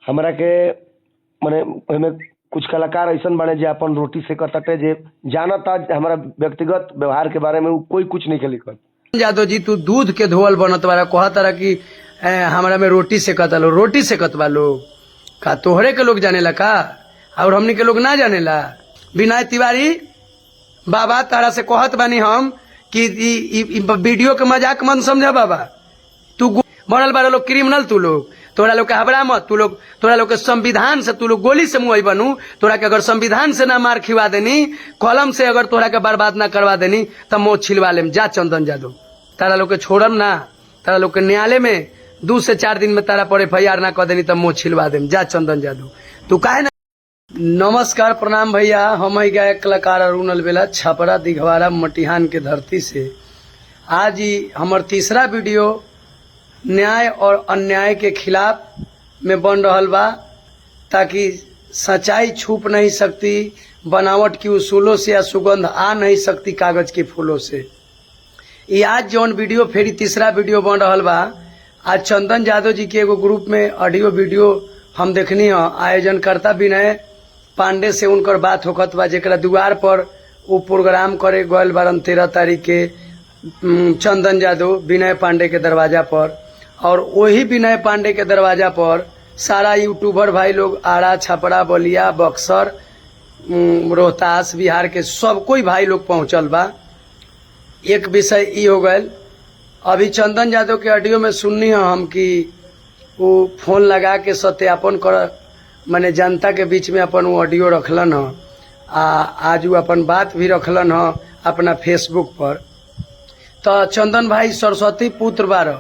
हमरा के माने ओहिमे कुछ कलाकार ऐसन बने जे अपन रोटी से कटटे जे जानता हमारा व्यक्तिगत व्यवहार के बारे में कोई कुछ नहीं लिखल। यादव जी तू दूध के धोवल बनत वाला कहत रहा कि हमरा में रोटी से कतलो रोटी से कतवा लोग का तोहरे के लोग जानेला का और हमनी के लोग ना जानेला। विनय तिवारी बाबा तारा से कहत बानी हम कि वीडियो के मजाक मन समझ बाबा। तू बनल बारा लोग क्रिमिनल तू लोग तोरा लोग के हबरा मत तू लोग तोरा लोग के संविधान से तू लोग गोली से मुँह बनू। तोरा के अगर संविधान से ना मार खिवा देनी कलम से अगर तोरा के बर्बाद ना करवा देनी तब मोह छिलवा लेम। जा चंदन यादव तारा लोग के छोड़म ना तारा लोग के न्यायालय में 2 से 4 दिन में तारा पर FIR ना कर देनी तब मोह छिलवा देम। जा चंदन यादव तू काहे ना। नमस्कार प्रणाम भैया, हम ही गायक कलाकार अरुण अलबेला छपरा दिघवारा मटिहान के धरती से। आज ही हमार तीसरा वीडियो न्याय और अन्याय के खिलाफ में बन रहल बा ताकि सच्चाई छुप नहीं सकती बनावट की उसूलों से या सुगंध आ नहीं सकती कागज के फूलों से। ये आज जौन वीडियो फेरी तीसरा वीडियो बन रहल बा। आज चंदन यादव जी के एगो ग्रुप में ऑडियो वीडियो हम देखनी है। आयोजनकर्ता विनय पांडे से उनकर बात होखत बा जेकरा द्वार पर वो प्रोग्राम करे गयल बारन 13 तारीख के चंदन यादव विनय पांडे के दरवाजा पर। और वही विनय पांडे के दरवाजा पर सारा यूट्यूबर भाई लोग आरा छपरा बलिया बक्सर रोहतास बिहार के सब कोई भाई लोग पहुंचल बा। एक विषय ई हो गयल अभी चंदन यादव के ऑडियो में सुननी है हम कि वो फोन लगा के सत्यापन कर माने जनता के बीच में अपन वो ऑडियो रखलन है। आज वो अपन बात भी रखलन है अपना फेसबुक पर। तो चंदन भाई सरस्वती पुत्र बार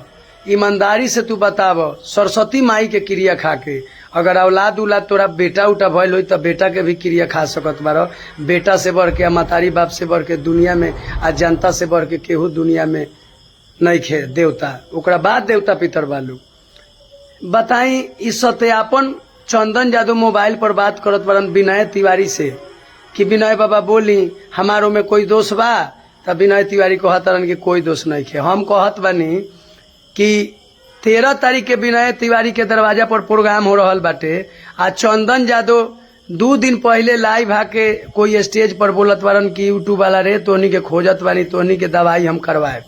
ईमानदारी से तू बताव सरस्वती माई के क्रिया खा के अगर औलाद उलाद तोरा बेटा उटा भइल होई तो बेटा के भी क्रिया खा सकत बार। बेटा से बढ़ के मतारी बाप से बढ़ के दुनिया में आ जनता से बढ़ के केहू दुनिया में नहीं खे देवता ओकरा बाद देवता पितर बालू। बताई इस सत्यापन चंदन यादव मोबाइल पर बात करत बारन विनय तिवारी से कि विनय बाबा बोली हमारो में कोई दोष बा। तब विनय तिवारी कहत रन कि कोई दोष नहीं खे। हम कहत बानी कि 13 तारीख के विनय तिवारी के दरवाजा पर प्रोग्राम हो रहल बाटे। आ चंदन यादव 2 दिन पहले लाइव आके कोई स्टेज पर बोलत बारन कि यूट्यूब वाला रे तोहनी के खोजत बानी तोहनी के दवाई हम करवाए।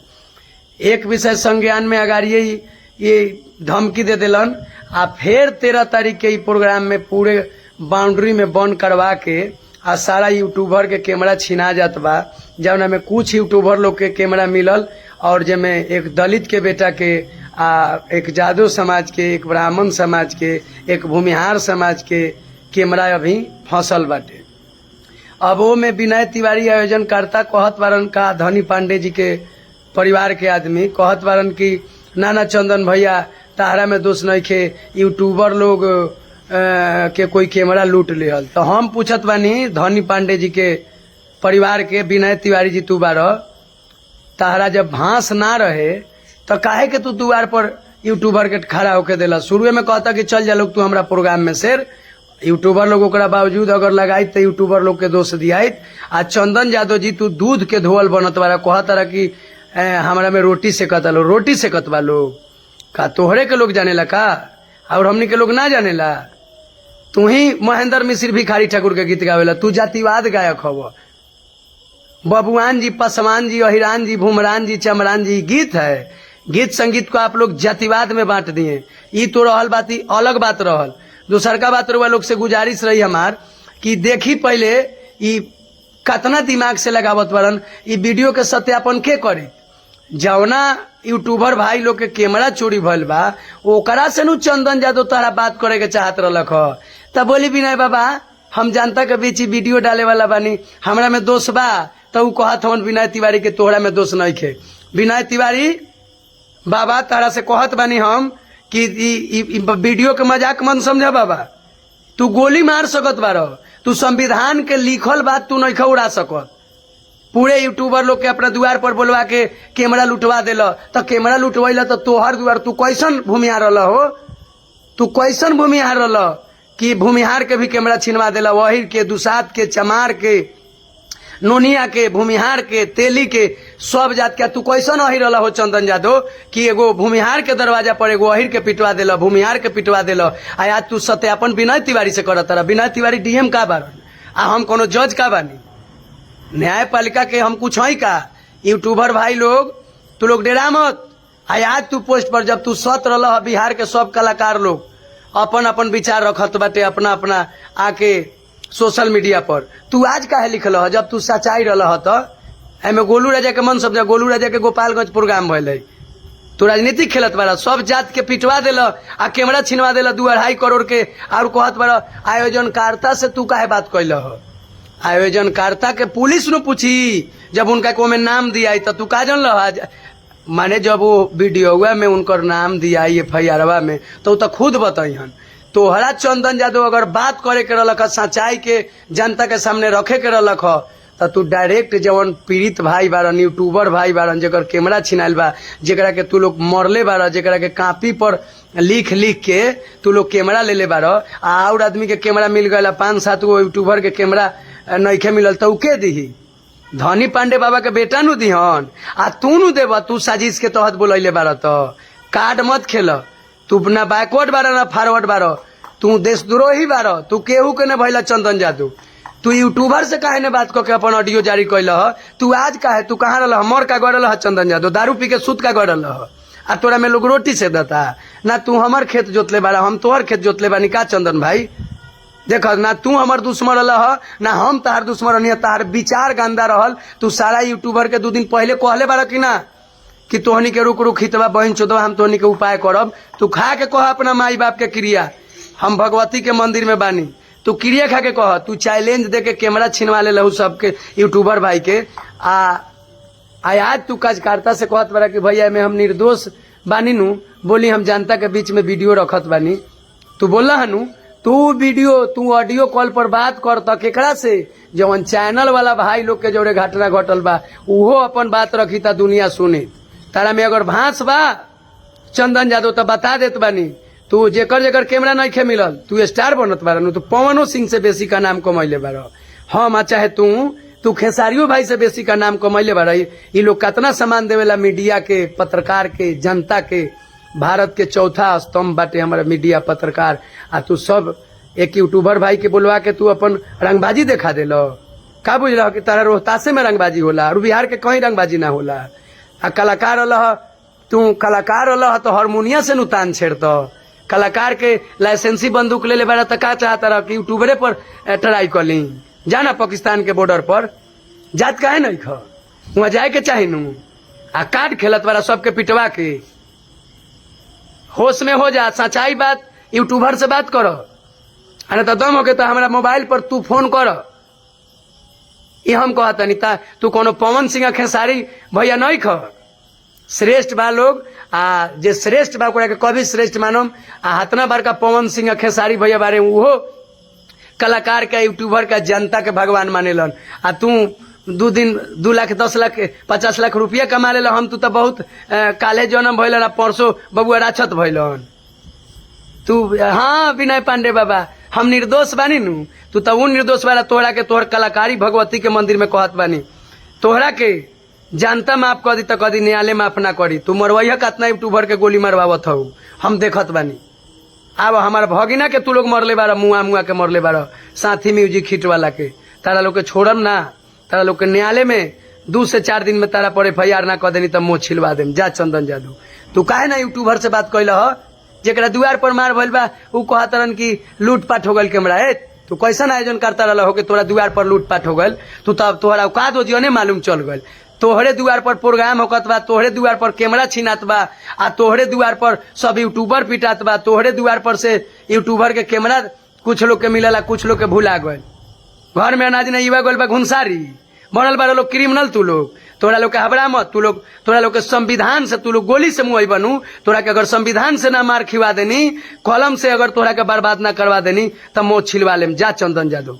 एक विषय संज्ञान में अगर ये धमकी दे दिलन आ फिर 13 तारीख के प्रोग्राम में पूरे बाउंड्री में बंद करवा के आ सारा यूट्यूबर के कैमरा छिना जात बा। जौना में कुछ यूट्यूबर लोग के कैमरा मिलल और जेमे एक दलित के बेटा के एक जादव समाज के एक ब्राह्मण समाज के एक भूमिहार समाज के कैमरा अभी फंसल बाटे। अब वो में विनय तिवारी आयोजनकर्ता कहत बारन का धनी पांडे जी के परिवार के आदमी कहत बारन की नाना चंदन भैया तारा में दोष नहीं खे यूट्यूबर लोग के कोई कैमरा लूट लिहल। तो हम पूछत बानी धनी पांडे जी के परिवार के विनय तिवारी जी तू बार तारा जब भांस ना रहे तो काहे के तू द्वार पर यूट्यूबर के खड़ा होके देला। शुरू में कहता कि चल जा लोग तू हमरा प्रोग्राम में शेर यूट्यूबर लोग ओकरा बावजूद अगर लगाई तो यूट्यूबर लोग के दोष दियाइत। आज चंदन यादव जी तू दूध के धोवल बनत वाला कहत रहा कि हमरा में रोटी से कतलो रोटी से कतवा लोग का तोहरे के लोग जानेला का और हमनी के लोग ना जानेला। तू ही महेंद्र मिश्र भिखारी ठाकुर के गीत गावेला तू जातिवाद गायक हव। बबुआन जी पासवान जी अहिरान जी भूमरान जी चमरान जी गीत है। गीत संगीत को आप लोग जातिवाद में बांट दिए। ई तो रहल बात अलग बात रहल। दूसर का बात रुआ लोग से गुजारिश रही हमार कि देखी पहले ई कतना दिमाग से लगावत बरन ई वीडियो के सत्यापन के करे। जौना यूट्यूबर भाई लोग के कैमरा चोरी भइल बा ओकरा से नु चंदन यादव तारा बात करे के चाहत रहलक ह। तब बोली विनय बाबा हम जनता के बीच वीडियो डाले वाला बानी हमरा में दोष बा। तो उ कहत हवन विनय तिवारी के तोहरा में दोष नहीं खे। विनय तिवारी बाबा तारा से कहत बानी हम कि वीडियो के मजाक मन समझ बाबा। तू गोली मार सकत बार तू संविधान के लिखल बात तू नहीं उड़ा सकत। पूरे यूट्यूबर लोग के अपना द्वार पर बोलवा के कैमरा लुटवा दिल तो कैमरा लुटवैल तो तोहर द्वार तू कैसन भूमिहार रहा हो। तू कैसन भूमिहार रहा कि भूमिहार के भी कैमरा छिनवा दिला। वही के दुसात के चमार के नोनिया के भूमिहार के तेली के सब जात के तू कैसन अहिर रहा हो चंदन यादव कि एगो भूमिहार के दरवाजा पर एगो अहिर के पिटवा दिल, भूमिहार के पिटवा दिल। आज तू सत्यापन विनय तिवारी से करत रहा। विनय तिवारी डीएम का बारन आ हम कोनो जज का बानी? न्यायपालिका के हम कुछ है का? यूट्यूबर भाई लोग तू लोग डेरा मत। आज तू पोस्ट पर जब तू सत रहा बिहार के सब कलाकार लोग अपन अपन विचार रखत बाटे अपना अपना आके सोशल मीडिया पर, तू आज काहे लिखल है? जब तू सच्चाई रहा तो एमे गोलू राजा के मन समझ, गोलू राजा के गोपालगंज प्रोग्राम भइल, तू राजनीतिक खेलत बारा, सब जात के पिटवा दिल आ कैमरा छिनवा दिल 2-2.5 करोड़ के। और कहत बारा आयोजनकर्ता से तू काहे बात कैल हो? आयोजनकर्ता के पुलिस न पूछी जब उनका को में नाम दिया तो तू का जन ल? माने जब वो वीडियोवा में उनकर नाम दिया FIR में तो खुद बताइहन। तोहरा चंदन यादव अगर बात करे के रख सच्चाई के जनता के सामने रखे के रख तो तू डायरेक्ट जवन पीड़ित भाई बारन, यूट्यूबर भाई बारन, जेकर कैमरा छिनाइल बा, जेकरा के तू लोग मरले बार, जेकरा के कापी पर लिख लिख के तू लोग कैमरा ले ले बार, और आदमी के कैमरा मिल गया 5-7 गो यूट्यूबर के कैमरा नइखे मिलल तो के दीही? धनी पांडे बाबा के बेटा नु दिहन आ तू नु देव। तू साजिश के तहत बोलैले बार तो कार्ड मत खेल। तू ना बैकवर्ड बार ना फॉरवर्ड बार, तू देशद्रोही बार, तू केहू के न भइला चंदन यादव। तू यूट्यूबर से काहे ने बात करके अपन ऑडियो जारी कैल? तू आज काहे तू कहाँ रह? मर का गड़ल चंदन यादव, दारू पी के सूत का गड़ल आ तोरा में लोग रोटी से देता ना? तू हमर खेत जोतले बारा, हम तोहर खेत जोतले बानी का चंदन भाई? देख ना तू हमर दुश्मन रह ना हम तार दुश्मन रहनी, तार विचार गंदा रहल। तू सारा यूट्यूबर के 2 दिन पहले कहले बारा कि ना कि तोहनी के रुक रुक हितवा बहन चोदवा हम तोहनी के उपाय करब। तू खा के कह अपना माई बाप के क्रिया, हम भगवती के मंदिर में बानी, तू क्रिया खा के कह। तू चैलेंज दे के कैमरा छिनवा ले लहू सबके यूट्यूबर भाई के। आज तू कार्यकर्ता से कहत बारा कि भैया में हम निर्दोष बानी नु, बोली हम जनता के बीच में वीडियो रखत बानी। तू बोला हनु तू वीडियो तू ऑडियो कॉल पर बात कर तो केकरा से? जवन चैनल वाला भाई लोग के जोड़े घटना घटल बा उहो अपन बात रखी ता दुनिया सुने। तारा में अगर भांस बा चंदन यादव तो बता देत बानी। तू जेकर जेकर कैमरा नइखे मिलल तू स्टार बनत बारा नु, तू पवनो सिंह से बेसी का नाम कमैले बारा। हम चाहे तू खेसारियो भाई से बेसी का नाम कमैले बारा। ये लोग कितना सामान देवेला मीडिया के, पत्रकार के, जनता के। भारत के चौथा स्तंभ बाटे हमारा मीडिया पत्रकार। आ तू सब एक यूट्यूबर भाई के बोलवा के तू अपन रंगबाजी देखा देलो। का बुझ रहा कि तारा रोहतासे में रंगबाजी होला और बिहार के कहीं रंगबाजी ना होला? आ कलाकार रह तू, कलाकार रह तो हारमोनिया से नु तान छेड़त। कलाकार के लाइसेंसी बंदूक ले ले बारा तो का चाहता रह कि यूट्यूबरे पर ट्राई कर ली? जाना पाकिस्तान के बॉर्डर पर जात काहे नहीं ख वहां जाए के चाहे नु। आ कार्ड खेलत बारा सबके पिटवा के। होश में हो जा, सच्चाई बात यूट्यूबर से बात करो। अरे तो दम हो के तो हमारा मोबाइल पर तू फोन कर। ये हम कहता नहीं था तू कोनो पवन सिंह खेसारी भैया नहीं ख श्रेष्ठ बा लोग। जे श्रेष्ठ बा ओकरा के कभी श्रेष्ठ मानम। हतना बार का पवन सिंह खेसारी भैया बारे उहो कलाकार के, यूट्यूबर का, जनता के भगवान मानेलन। तू 2 दिन 2 लाख 10 लाख 50 लाख रुपया कमा ले। हम तू तो बहुत काले जन्म भइल, परसों बबुआ राछत भइलन। तू हाँ विनय पांडे बाबा हम निर्दोष बानी नु, तू तो वो निर्दोष वाला। तोहरा के तोहर कलाकारी भगवती के मंदिर में कहत बानी। तोहरा के जनता माफ कर दी तो कदी न्यायालय माफ ना करी। तू मरवैया कितना यूट्यूबर के गोली मारवावत हूँ हम देखत बानी। अब हमारा भगिना के तू लोग मरले बारा, मुआ के मरले बारा, साथी म्यूजिक हिट वाला के। तारा लोग के छोड़म ना, तारा लोग के न्यायालय में 2 से 4 दिन में तारा पर FIR ना कर देनी तब मुँह छिलवा देम। जा चंदन यादव तू काहे ना यूट्यूबर से बात कैल ह? जेकरा दुआर पर मार भइल बा उ कहतरन की लूटपाट हो गल कैमरा। तू कैसन आयोजन करता रहा हो कि तोरा दुआर पर लूटपाट हो गल? तू तब तोहरा औकात ओजियने मालूम चल गल। तोहरे दुआर पर प्रोग्राम होकत बा, तोहरे दुआर पर कैमरा छिनात बा, तोहरे दुआर पर सब यूट्यूबर पिटात बा, तोहरे दुआर पर से यूट्यूबर के कैमरा कुछ लोग के मिलला, कुछ लोग के भुला गल। घर में अनाज नहीं गल बा, घुंसारी बनल बारा लोग क्रिमिनल। तू लोग तोरा लोग के हबरा मत। तोरा लोग के संविधान से तू लोग गोली से मुआई बनू। तोरा के अगर संविधान से ना मार खिवा देनी, कलम से अगर तोरा के बर्बाद ना करवा देनी तब मोह छिलवा लेम। जा चंदन यादव।